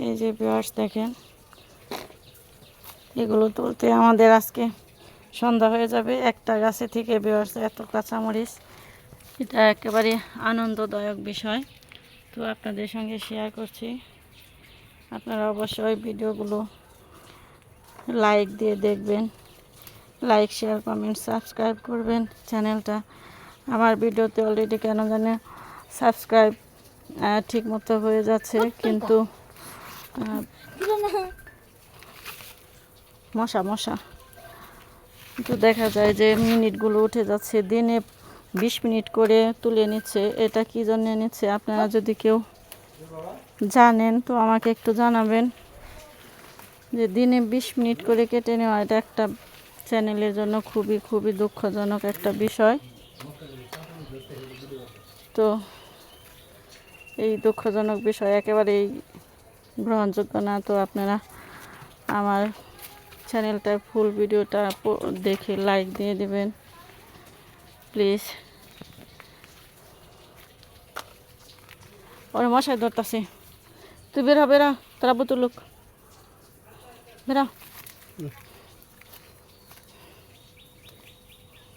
এই যে ভিউয়ার্স দেখেন, এগুলো তুলতে আমাদের আজকে সন্ধ্যা হয়ে যাবে। একটা গাছে থেকে ভিউয়ার্স এত কাঁচামরিচ, এটা একেবারে আনন্দদায়ক বিষয়। তো আপনাদের সঙ্গে শেয়ার করছি। আপনারা অবশ্যই ভিডিওগুলো লাইক দিয়ে দেখবেন, লাইক শেয়ার কমেন্ট সাবস্ক্রাইব করবেন চ্যানেলটা। আমার ভিডিওতে অলরেডি কেন জানে সাবস্ক্রাইব ঠিক মতো হয়ে যাচ্ছে, কিন্তু মশা মশা কিন্তু দেখা যায় যে মিনিটগুলো উঠে যাচ্ছে, দিনে 20 মিনিট করে তুলে নিচ্ছে। এটা কি জন্য নিচ্ছে আপনারা যদি কেউ জানেন তো আমাকে একটু জানাবেন, যে দিনে 20 মিনিট করে কেটে নেওয়া এটা একটা চ্যানেলের জন্য খুবই খুবই দুঃখজনক একটা বিষয়। তো এই দুঃখজনক বিষয় একেবারেই গ্রহণযোগ্য না। তো আপনারা আমার চ্যানেলটার ফুল ভিডিওটা দেখে লাইক দিয়ে দেবেন প্লিজ। ওরে মশাই ধরতেছে, তুই বেরা বেরা, তোরা বুতুলুক বেরা,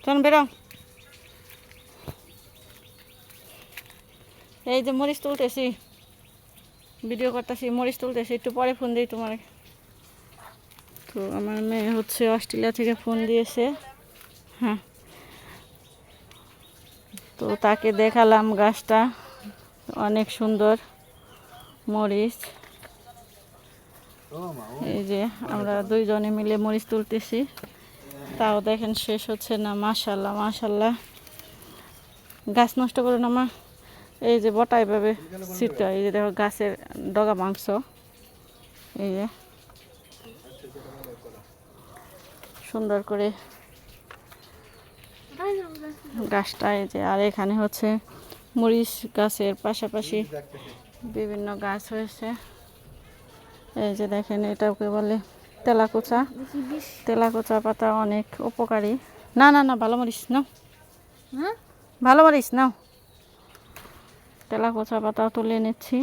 চল বেরা। এই যে মরিচ তুলতেছি, ভিডিও করতেছি, মরিচ তুলতেছি, একটু পরে ফোন দিই তোমার। তো আমার মেয়ে হচ্ছে অস্ট্রেলিয়া থেকে ফোন দিয়েছে, হ্যাঁ, তো তাকে দেখালাম গাছটা, অনেক সুন্দর মরিচ। এই যে আমরা দুইজনে মিলে মরিচ তুলতেছি, তাও দেখেন শেষ হচ্ছে না। মাশাল্লাহ মাশাল্লাহ, গাছ নষ্ট করো না মা। এই যে বটা এভাবে ছিটতে হয়, এই যে দেখো গাছের ডগা মাংস, এই যে সুন্দর করে গাছটা। এই যে আর এখানে হচ্ছে মরিচ গাছের পাশাপাশি বিভিন্ন গাছ হয়েছে। এই যে দেখেন, এটাকে বলে তেলাকুচা। তেলাকুচা পাতা অনেক উপকারী। না না না, ভালো মরিচ নাও, ভালো মরিচ নাও। তেলাকুচা পাতাও তুলে নিচ্ছি।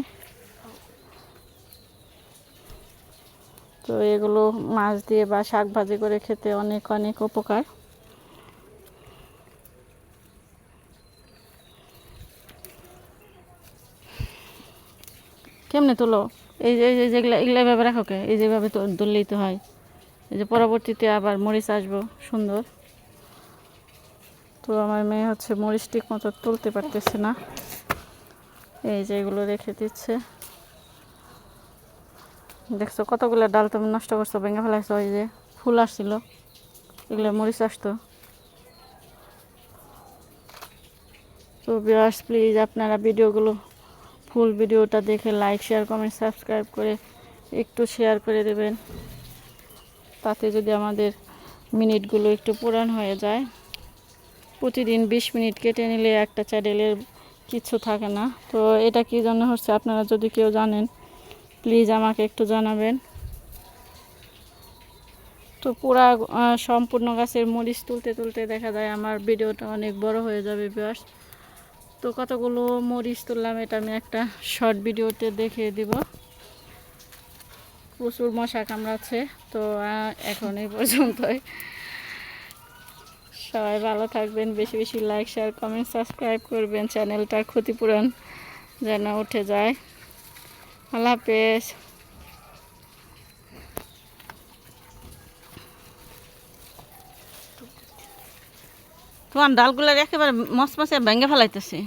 তো এগুলো মাছ দিয়ে বা শাক ভাজি করে খেতে অনেক অনেক উপকার। কেমনে তুলো? এই যে যেগুলো এগুলো এভাবে রাখো কে? এই যেভাবে তুললেই তো হয়। এই যে পরবর্তীতে আবার মরিচ আসবো সুন্দর। তো আমার মেয়ে হচ্ছে মরিচ ঠিক মতো তুলতে পারতেছে না, এই যে এগুলো রেখে দিচ্ছে। দেখছো কতগুলো ডাল তুমি নষ্ট করছো, ভেঙে ফেলাইছো। এই যে ফুল আসছিল, এগুলো মরিচ আসতো। তো ভিউয়ার্স প্লিজ আপনারা ভিডিওগুলো ফুল ভিডিওটা দেখে লাইক শেয়ার কমেন্ট সাবস্ক্রাইব করে একটু শেয়ার করে দেবেন, তাতে যদি আমাদের মিনিটগুলো একটু পূরণ হয়ে যায়। প্রতিদিন 20 মিনিট কেটে নিলে একটা চ্যানেলের কিছু থাকে না। তো এটা কি জন্য হচ্ছে আপনারা যদি কেউ জানেন প্লিজ আমাকে একটু জানাবেন। তো পুরা সম্পূর্ণ গাছের মরিচ তুলতে তুলতে দেখা যায় আমার ভিডিওটা অনেক বড় হয়ে যাবে ভিউয়ার্স। তো কতগুলো মরিচ তুললাম এটা আমি একটা শর্ট ভিডিওতে দেখিয়ে দিব। প্রচুর মশা কামড়াচ্ছে। তো এখন এই পর্যন্তই। সবাই ভালো থাকবেন, বেশি বেশি লাইক শেয়ার কমেন্ট সাবস্ক্রাইব করবেন, চ্যানেলটার ক্ষতিপূরণ যেন উঠে যায়। আল্লাহ হাফেজ। তোমার ডালগুলো একেবারে মশমশে ভেঙে ফেলাইতেছে।